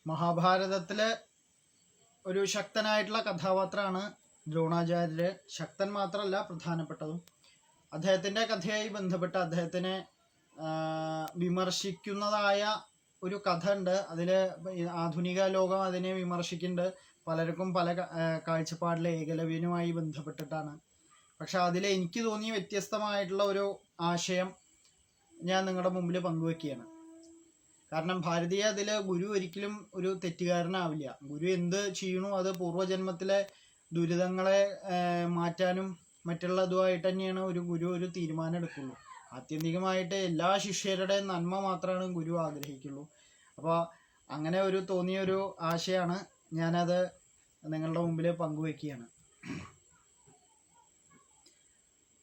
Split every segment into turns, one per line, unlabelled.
മഹാഭാരതത്തിലെ ഒരു ശക്തനായിട്ടുള്ള കഥാപാത്രമാണ് ദ്രോണാചാര്യര്. ശക്തൻ മാത്രമല്ല, പ്രധാനപ്പെട്ടതും. അദ്ദേഹത്തിൻ്റെ കഥയായി ബന്ധപ്പെട്ട് അദ്ദേഹത്തിനെ വിമർശിക്കുന്നതായ ഒരു കഥ ഉണ്ട്. അതിൽ ആധുനിക ലോകം അതിനെ വിമർശിക്കുന്നുണ്ട്. പലർക്കും പല കാഴ്ചപ്പാടിലെ ഏകലവ്യനുമായി ബന്ധപ്പെട്ടിട്ടാണ്. പക്ഷെ അതിൽ എനിക്ക് തോന്നിയ വ്യത്യസ്തമായിട്ടുള്ള ഒരു ആശയം ഞാൻ നിങ്ങളുടെ മുമ്പിൽ പങ്കുവെക്കുകയാണ്. കാരണം ഭാരതീയ അതിൽ ഗുരു ഒരിക്കലും ഒരു തെറ്റുകാരനാവില്ല. ഗുരു എന്ത് ചെയ്യണോ അത് പൂർവ്വജന്മത്തിലെ ദുരിതങ്ങളെ മാറ്റാനും മറ്റുള്ളതുമായിട്ട് തന്നെയാണ് ഒരു ഗുരു ഒരു തീരുമാനം എടുക്കുള്ളൂ. ആത്യന്തികമായിട്ട് എല്ലാ ശിഷ്യരുടെയും നന്മ മാത്രമാണ് ഗുരു ആഗ്രഹിക്കുള്ളൂ. അപ്പോൾ അങ്ങനെ ഒരു തോന്നിയൊരു ആശയമാണ് ഞാനത് നിങ്ങളുടെ മുമ്പിൽ പങ്കുവെക്കുകയാണ്.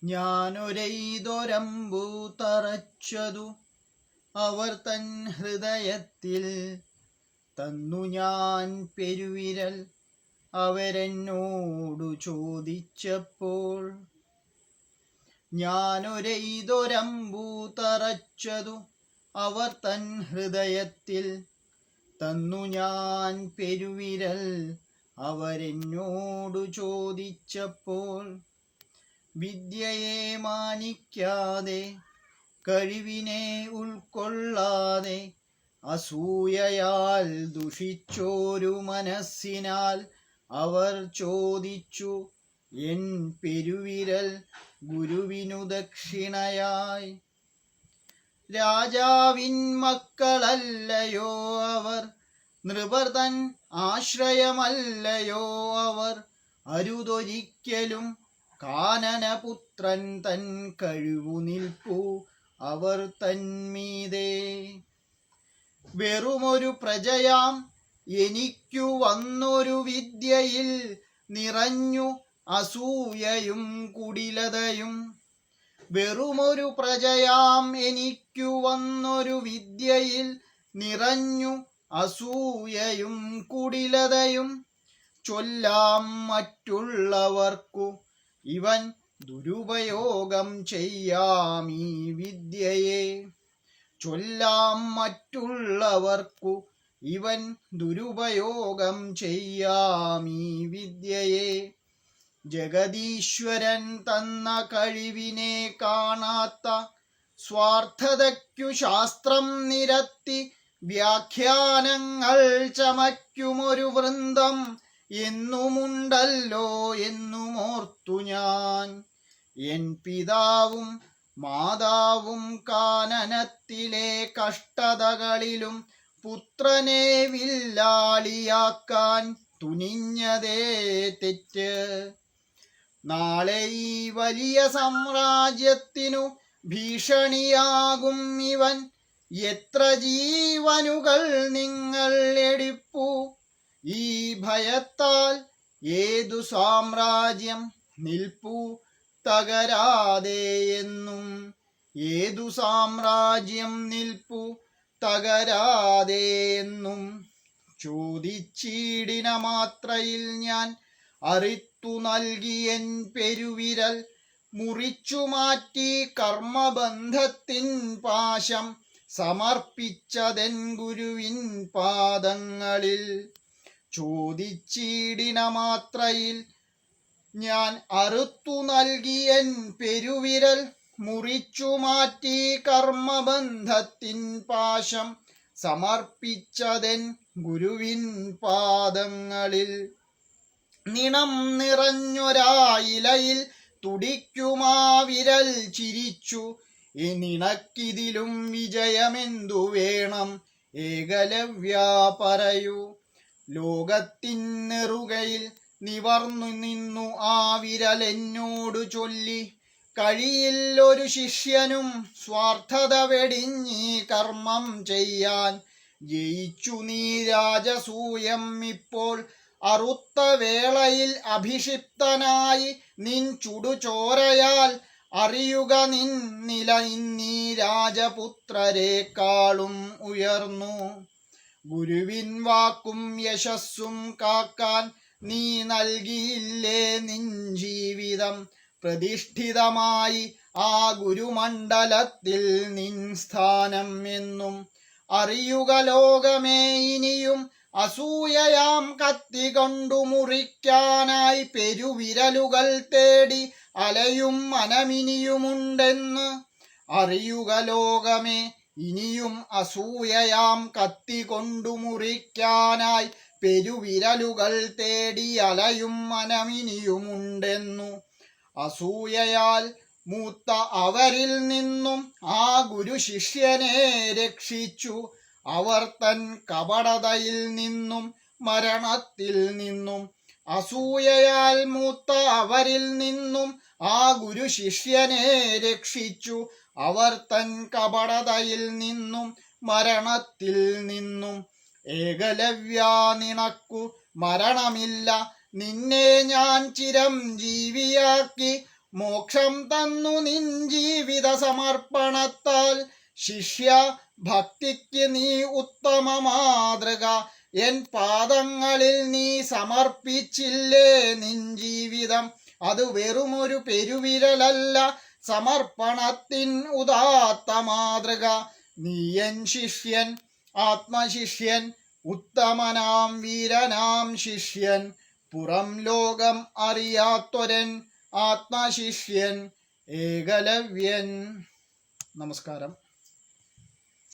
ഞാനൊരെയ്തൊരമ്പു തറച്ചതു അവർ തൻ ഹൃദയത്തിൽ, തന്നു ഞാൻ പെരുവിരൽ അവരെന്നോടു ചോദിച്ചപ്പോൾ. ഞാനൊരെയ്തൊരമ്പു തറച്ചതു അവർ തൻ ഹൃദയത്തിൽ, തന്നു ഞാൻ പെരുവിരൽ അവരെന്നോടു ചോദിച്ചപ്പോൾ. വിദ്യയെ മാനിക്കാതെ കഴിവിനെ ഉൾക്കൊള്ളാതെ അസൂയയാൽ ദുഷിച്ചോരു മനസ്സിനാൽ അവർ ചോദിച്ചു എൻ പെരുവിരൽ ഗുരുവിനു ദക്ഷിണയായി. രാജാവിൻ മക്കളല്ലയോ അവർ, നൃപർ തൻ ആശ്രയമല്ലയോ അവർ, അരുതൊരിക്കലും കാനനപുത്രൻ തൻ കഴിവു നിൽപ്പു അവർ തന്മീതേ. വെറുമൊരു പ്രജയാം എനിക്കു വന്നൊരു വിദ്യയിൽ നിറഞ്ഞു അസൂയയും കുടിലതയും. വെറുമൊരു പ്രജയാം എനിക്കു വന്നൊരു വിദ്യയിൽ നിറഞ്ഞു അസൂയയും കുടിലതയും. ചൊല്ലാം മറ്റുള്ളവർക്കു ഇവൻ ദുരുപയോഗം ചെയ്യാമീ വിദ്യയെ. ചൊല്ലാം മറ്റുള്ളവർക്കു ഇവൻ ദുരുപയോഗം ചെയ്യാമീ വിദ്യയെ. ജഗദീശ്വരൻ തന്ന കഴിവിനെ കാണാത്ത സ്വാർത്ഥതയ്ക്കു ശാസ്ത്രം നിരത്തി വ്യാഖ്യാനങ്ങൾ ചമയ്ക്കുമൊരു വൃന്ദം എന്നുമുണ്ടല്ലോ എന്നുമോർത്തു ഞാൻ. എൻ പിതാവും മാതാവും കാനനത്തിലെ കഷ്ടതകളിലും പുത്രനെ വില്ലാളിയാക്കാൻ തുനിഞ്ഞതേ തെറ്റ്. നാളെ ഈ വലിയ സാമ്രാജ്യത്തിനു ഭീഷണിയാകും ഇവൻ. എത്ര ജീവനുകൾ നിങ്ങൾ എടുപ്പൂ. ഈ ഭയത്താൽ ഏതു സാമ്രാജ്യം നിൽപ്പൂ തകരാതെ എന്നും. ഏതു സാമ്രാജ്യം നിൽപ്പൂ തകരാതെ എന്നും. ചോദിച്ചിടിന മാത്രയിൽ ഞാൻ അറിത്തു നൽകിയൻ പെരുവിരൽ. മുറിച്ചു മാറ്റി കർമ്മബന്ധത്തിൻ പാശം സമർപ്പിച്ചതെൻ ഗുരുവിൻ പാദങ്ങളിൽ. ചോദിച്ചിടിന മാത്രയിൽ ഞാൻ അറുത്തു നൽകിയൻ പെരുവിരൽ. മുറിച്ചു മാറ്റി കർമ്മബന്ധത്തിൻ പാശം സമർപ്പിച്ചതെൻ ഗുരുവിൻ പാദങ്ങളിൽ. നിണം നിറഞ്ഞൊരായിലയിൽ തുടിക്കുമാ വിരൽ ചിരിച്ചു. നിനക്കിതിലും വിജയമെന്തു വേണം ഏകലവ്യാ പറയൂ. ലോകത്തിൻ നെറുകയിൽ നിവർന്നു നിന്നു ആ വിരൽ എന്നോടു ചൊല്ലി. കഴിയില്ലൊരു ശിഷ്യനും സ്വാർത്ഥത വെടിഞ്ഞീ കർമ്മം ചെയ്യാൻ. ജയിച്ചു നീ രാജസൂയം ഇപ്പോൾ. അറുത്ത വേളയിൽ അഭിഷിപ്തനായി നിൻ ചുടുചോരയാൽ അറിയുക നിൻ നില ഇന്നീ രാജപുത്രരെക്കാളും ഉയർന്നു. ഗുരുവിൻ വാക്കും യശസ്സും കാക്കാൻ നീ നൽകിയില്ലേ നിൻ ജീവിതം. പ്രതിഷ്ഠിതമായി ആ ഗുരുമണ്ഡലത്തിൽ നിൻ സ്ഥാനം എന്നും. അറിയുക ലോകമേ ഇനിയും അസൂയയാം കത്തി കൊണ്ടു മുറിക്കാനായി പെരുവിരലുകൾ തേടി അലയും മനമിനിയുമുണ്ടെന്ന് അറിയുക ലോകമേ. ഇനിയും അസൂയയാം കത്തി കൊണ്ടു മുറിക്കാനായി പെരുവിരലുകൾ തേടി അലയും മനമിനിയുമുണ്ടെന്നു. അസൂയയാൽ മൂത്ത അവരിൽ നിന്നും ആ ഗുരു ശിഷ്യനെ രക്ഷിച്ചു. അവർ തൻ കപടതയിൽ നിന്നും മരണത്തിൽ നിന്നും. അസൂയയാൽ മൂത്ത അവരിൽ നിന്നും ആ ഗുരു ശിഷ്യനെ രക്ഷിച്ചു. അവർ തൻ കപടതയിൽ നിന്നും മരണത്തിൽ നിന്നും. ഏകലവ്യാ നിനക്കു മരണമില്ല, നിന്നെ ഞാൻ ചിരഞ്ജീവിയാക്കി മോക്ഷം തന്നു നിൻ ജീവിത സമർപ്പണത്താൽ. ശിഷ്യ ഭക്തിക്ക് നീ ഉത്തമ മാതൃക, എൻ പാദങ്ങളിൽ നീ സമർപ്പിച്ചില്ലേ നിൻ ജീവിതം. അത് വെറുമൊരു പെരുവിരലല്ല, സമർപ്പണത്തിൻ ഉദാത്ത മാതൃക. നീ എൻ ശിഷ്യൻ, ആത്മശിഷ്യൻ, ഉത്തമനാം വീരനാം ശിഷ്യൻ, പുറം ലോകം അറിയാത്തൊരൻ ആത്മശിഷ്യൻ, ഏകലവ്യൻ. നമസ്കാരം.